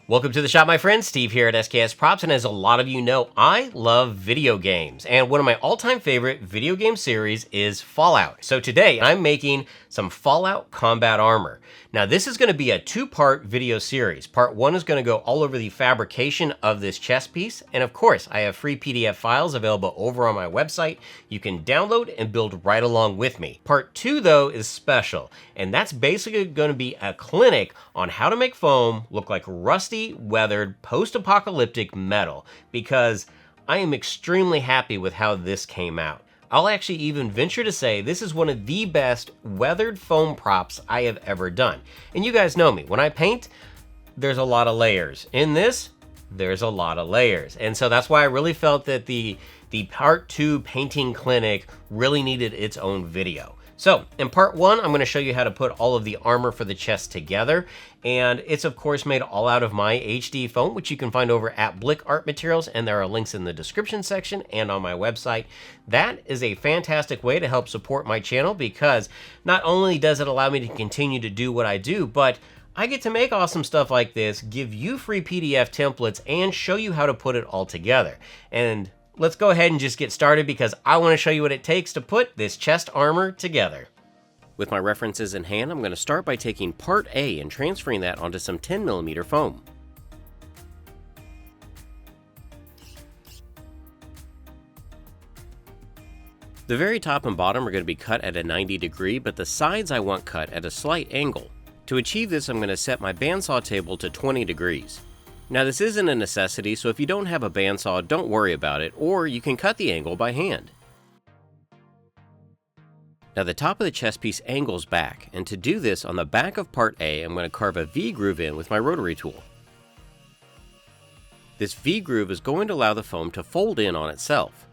Welcome to the shop, my friends. Steve here at SKS Props, and as a lot of you know, I love video games, and one of my all-time favorite video game series is Fallout. So today, I'm making some Fallout combat armor. Now, this is going to be a two-part video series. Part one is going to go all over the fabrication of this chest piece, and of course, I have free PDF files available over on my website. You can download and build right along with me. Part two, though, is special, and that's basically going to be a clinic on how to make foam look like rusty, weathered, post-apocalyptic metal, because I am extremely happy with how this came out. I'll actually even venture to say this is one of the best weathered foam props I have ever done. And you guys know me, when I paint, there's a lot of layers. In this, there's a lot of layers. And so that's why I really felt that the part two painting clinic really needed its own video. So, in part one, I'm going to show you how to put all of the armor for the chest together, and it's of course made all out of my HD foam, which you can find over at Blick Art Materials, and there are links in the description section and on my website. That is a fantastic way to help support my channel, because not only does it allow me to continue to do what I do, but I get to make awesome stuff like this, give you free PDF templates, and show you how to put it all together. And let's go ahead and just get started, because I want to show you what it takes to put this chest armor together. With my references in hand, I'm going to start by taking part A and transferring that onto some 10mm foam. The very top and bottom are going to be cut at a 90 degree, but the sides I want cut at a slight angle. To achieve this, I'm going to set my bandsaw table to 20 degrees. Now, this isn't a necessity, so if you don't have a bandsaw, don't worry about it, or you can cut the angle by hand. Now, the top of the chest piece angles back, and to do this, on the back of part A, I'm going to carve a V-groove in with my rotary tool. This V-groove is going to allow the foam to fold in on itself.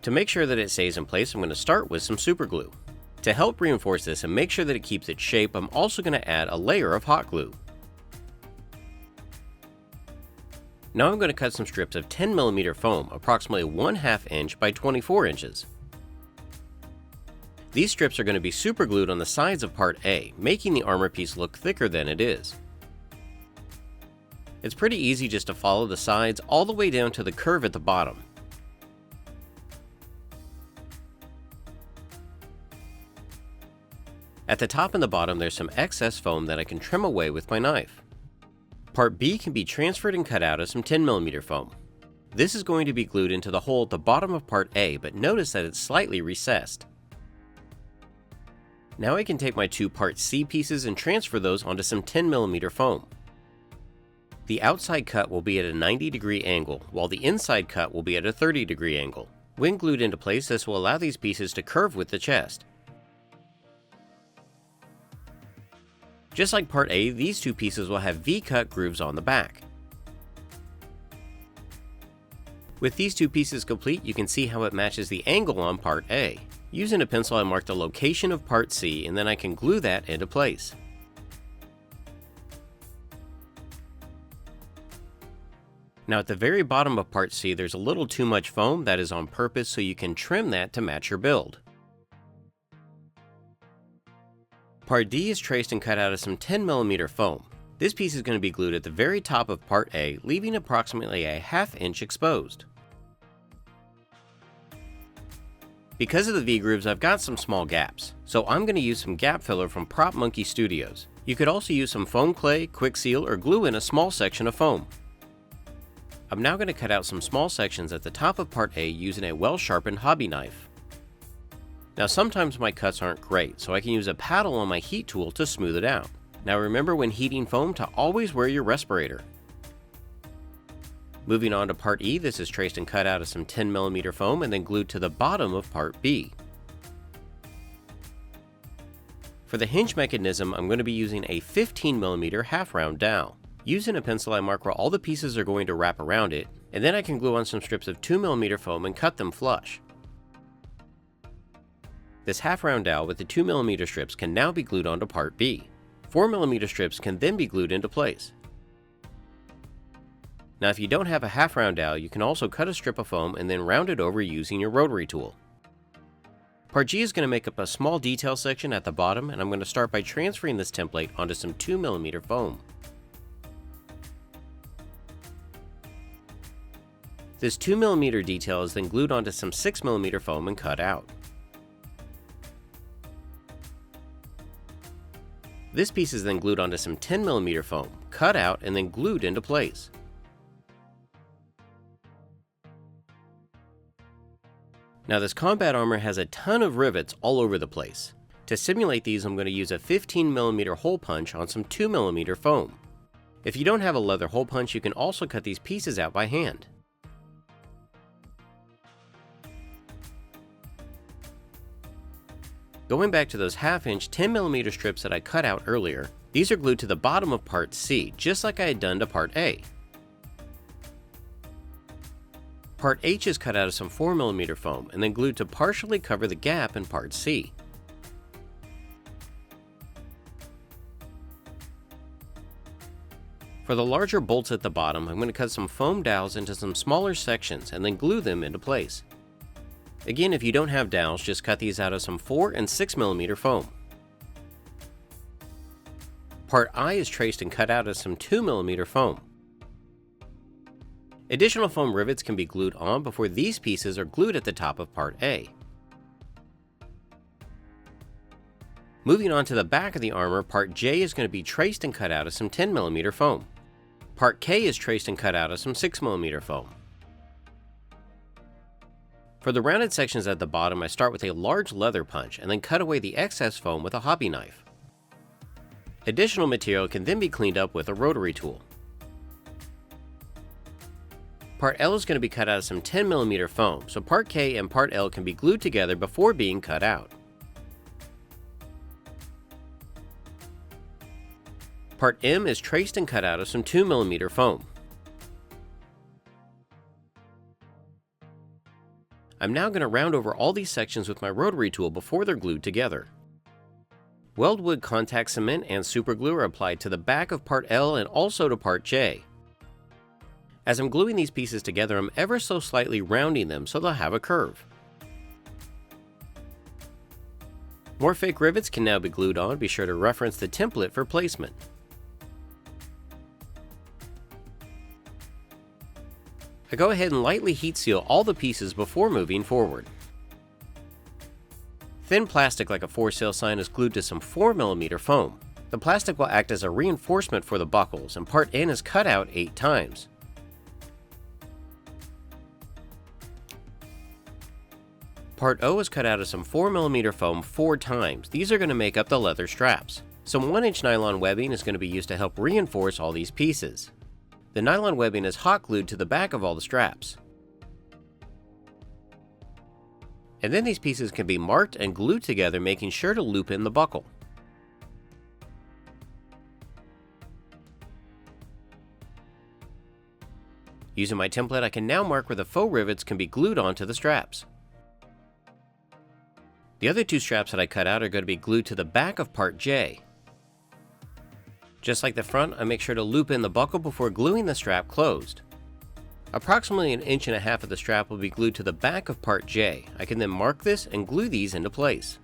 To make sure that it stays in place, I'm going to start with some super glue. To help reinforce this and make sure that it keeps its shape, I'm also going to add a layer of hot glue. Now I'm going to cut some strips of 10mm foam, approximately 1/2 inch by 24 inches. These strips are going to be super glued on the sides of part A, making the armor piece look thicker than it is. It's pretty easy just to follow the sides all the way down to the curve at the bottom. At the top and the bottom, there's some excess foam that I can trim away with my knife. Part B can be transferred and cut out of some 10mm foam. This is going to be glued into the hole at the bottom of part A, but notice that it's slightly recessed. Now I can take my two part C pieces and transfer those onto some 10mm foam. The outside cut will be at a 90 degree angle, while the inside cut will be at a 30 degree angle. When glued into place, this will allow these pieces to curve with the chest. Just like part A, these two pieces will have V-cut grooves on the back. With these two pieces complete, you can see how it matches the angle on part A. Using a pencil, I marked the location of part C, and then I can glue that into place. Now at the very bottom of part C, there's a little too much foam. That is on purpose, so you can trim that to match your build. Part D is traced and cut out of some 10mm foam. This piece is going to be glued at the very top of part A, leaving approximately a 1/2 inch exposed. Because of the V-grooves, I've got some small gaps, so I'm going to use some gap filler from Prop Monkey Studios. You could also use some foam clay, quick seal, or glue in a small section of foam. I'm now going to cut out some small sections at the top of part A using a well-sharpened hobby knife. Now sometimes my cuts aren't great, so I can use a paddle on my heat tool to smooth it out. Now remember when heating foam to always wear your respirator. Moving on to part E, this is traced and cut out of some 10mm foam and then glued to the bottom of part B. For the hinge mechanism, I'm going to be using a 15mm half-round dowel. Using a pencil, I mark where all the pieces are going to wrap around it, and then I can glue on some strips of 2mm foam and cut them flush. This half-round dowel with the 2mm strips can now be glued onto part B. 4mm strips can then be glued into place. Now if you don't have a half-round dowel, you can also cut a strip of foam and then round it over using your rotary tool. Part G is going to make up a small detail section at the bottom, and I'm going to start by transferring this template onto some 2mm foam. This 2mm detail is then glued onto some 6mm foam and cut out. This piece is then glued onto some 10mm foam, cut out, and then glued into place. Now this combat armor has a ton of rivets all over the place. To simulate these, I'm going to use a 15mm hole punch on some 2mm foam. If you don't have a leather hole punch, you can also cut these pieces out by hand. Going back to those 1/2" 10mm strips that I cut out earlier, these are glued to the bottom of part C, just like I had done to part A. Part H is cut out of some 4mm foam and then glued to partially cover the gap in part C. For the larger bolts at the bottom, I'm going to cut some foam dowels into some smaller sections and then glue them into place. Again, if you don't have dowels, just cut these out of some 4 and 6mm foam. Part I is traced and cut out of some 2mm foam. Additional foam rivets can be glued on before these pieces are glued at the top of part A. Moving on to the back of the armor, part J is going to be traced and cut out of some 10mm foam. Part K is traced and cut out of some 6mm foam. For the rounded sections at the bottom, I start with a large leather punch and then cut away the excess foam with a hobby knife. Additional material can then be cleaned up with a rotary tool. Part L is going to be cut out of some 10mm foam, so part K and part L can be glued together before being cut out. Part M is traced and cut out of some 2mm foam. I'm now going to round over all these sections with my rotary tool before they're glued together. Weldwood contact cement and superglue are applied to the back of part L and also to part J. As I'm gluing these pieces together, I'm ever so slightly rounding them so they'll have a curve. More fake rivets can now be glued on. Be sure to reference the template for placement. I go ahead and lightly heat seal all the pieces before moving forward. Thin plastic like a for sale sign is glued to some 4mm foam. The plastic will act as a reinforcement for the buckles, and part N is cut out 8 times. Part O is cut out of some 4mm foam 4 times. These are going to make up the leather straps. Some 1-inch nylon webbing is going to be used to help reinforce all these pieces. The nylon webbing is hot glued to the back of all the straps. And then these pieces can be marked and glued together, making sure to loop in the buckle. Using my template, I can now mark where the faux rivets can be glued onto the straps. The other 2 straps that I cut out are going to be glued to the back of part J. Just like the front, I make sure to loop in the buckle before gluing the strap closed. Approximately 1.5 inches of the strap will be glued to the back of part J. I can then mark this and glue these into place.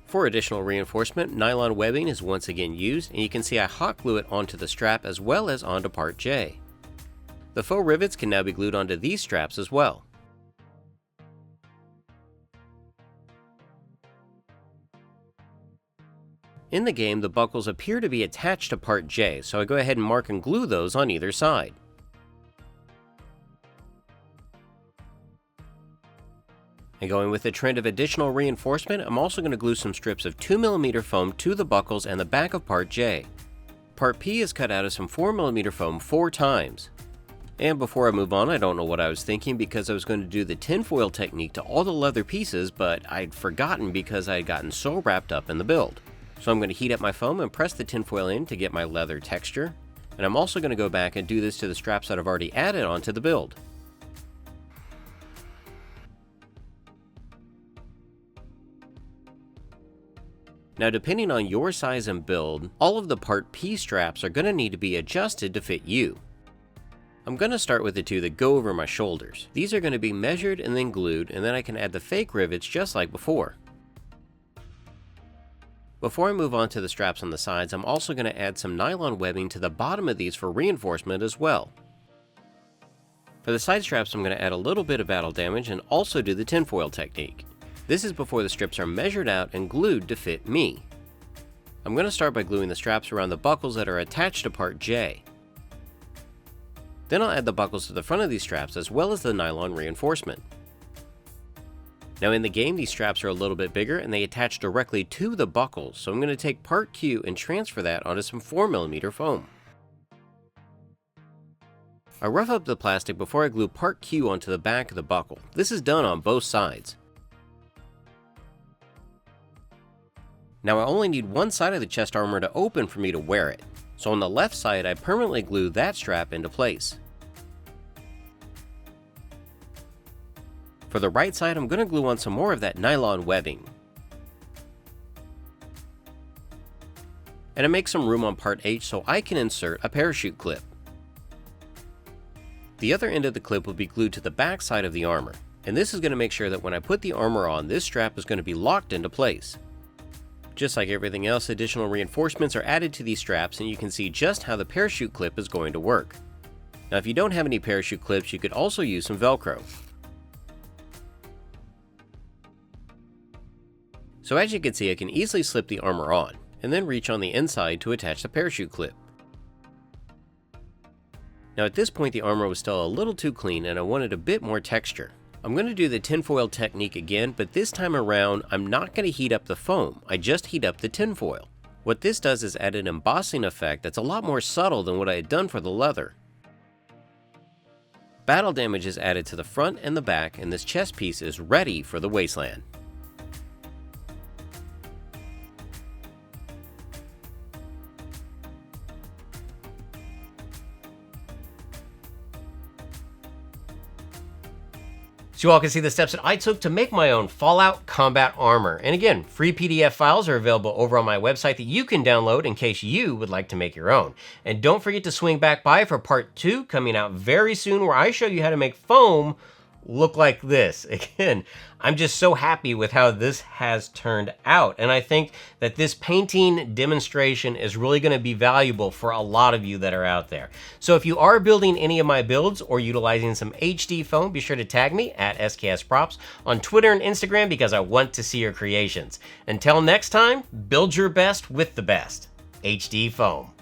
For additional reinforcement, nylon webbing is once again used, and you can see I hot glue it onto the strap as well as onto part J. The faux rivets can now be glued onto these straps as well. In the game, the buckles appear to be attached to part J, so I go ahead and mark and glue those on either side. And going with the trend of additional reinforcement, I'm also going to glue some strips of 2mm foam to the buckles and the back of part J. Part P is cut out of some 4mm foam 4 times. And before I move on, I don't know what I was thinking, because I was going to do the tinfoil technique to all the leather pieces, but I'd forgotten because I had gotten so wrapped up in the build. So I'm going to heat up my foam and press the tinfoil in to get my leather texture. And I'm also going to go back and do this to the straps that I've already added onto the build. Now, depending on your size and build, all of the part P straps are going to need to be adjusted to fit you. I'm going to start with the 2 that go over my shoulders. These are going to be measured and then glued, and then I can add the fake rivets just like before. Before I move on to the straps on the sides, I'm also going to add some nylon webbing to the bottom of these for reinforcement as well. For the side straps, I'm going to add a little bit of battle damage and also do the tinfoil technique. This is before the strips are measured out and glued to fit me. I'm going to start by gluing the straps around the buckles that are attached to part J. Then I'll add the buckles to the front of these straps as well as the nylon reinforcement. Now in the game, these straps are a little bit bigger and they attach directly to the buckles, so I'm going to take part Q and transfer that onto some 4mm foam. I rough up the plastic before I glue part Q onto the back of the buckle. This is done on both sides. Now I only need one side of the chest armor to open for me to wear it. So on the left side, I permanently glue that strap into place. For the right side, I'm going to glue on some more of that nylon webbing. And I make some room on part H so I can insert a parachute clip. The other end of the clip will be glued to the back side of the armor, and this is going to make sure that when I put the armor on, this strap is going to be locked into place. Just like everything else, additional reinforcements are added to these straps, and you can see just how the parachute clip is going to work. Now if you don't have any parachute clips, you could also use some Velcro. So as you can see, I can easily slip the armor on, and then reach on the inside to attach the parachute clip. Now at this point the armor was still a little too clean and I wanted a bit more texture. I'm going to do the tinfoil technique again, but this time around I'm not going to heat up the foam, I just heat up the tinfoil. What this does is add an embossing effect that's a lot more subtle than what I had done for the leather. Battle damage is added to the front and the back, and this chest piece is ready for the wasteland. So you all can see the steps that I took to make my own Fallout combat armor. And again, free PDF files are available over on my website that you can download in case you would like to make your own. And don't forget to swing back by for part 2 coming out very soon, where I show you how to make foam look like this. Again, I'm just so happy with how this has turned out. And I think that this painting demonstration is really going to be valuable for a lot of you that are out there. So if you are building any of my builds or utilizing some HD foam, be sure to tag me at SKSProps on Twitter and Instagram because I want to see your creations. Until next time, build your best with the best. HD foam.